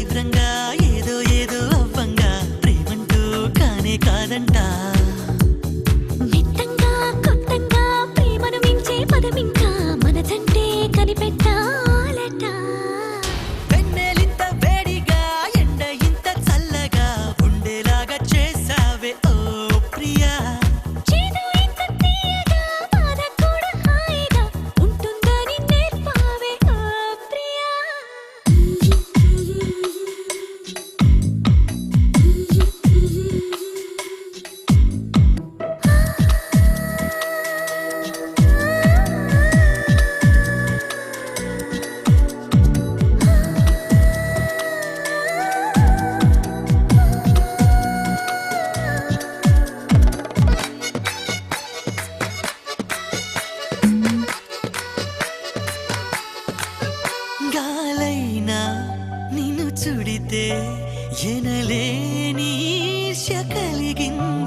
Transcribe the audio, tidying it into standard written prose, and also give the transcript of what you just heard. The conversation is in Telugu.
విచిత్రంగా ఏదో ఏదో అవ్వంగా ప్రేమంటూ కానే కాదంట. నిత్తంగా కొత్తగా ప్రేమను మించే పదమింకా మనదంటే కనిపెట్టాలట. వెన్నెలింత వేడిగా ఎండ ఇంత చల్లగా ఉండేలాగా చేసావే ఓ ప్రియా. చేదు ఇంత తీయగా బాధ కూడా హాయిగా ఉంటుందని నేర్పావే ఓ ప్రియా. గాలైనా నిన్ను చుడితే ఎనలేని ఈర్ష్య కలిగింది.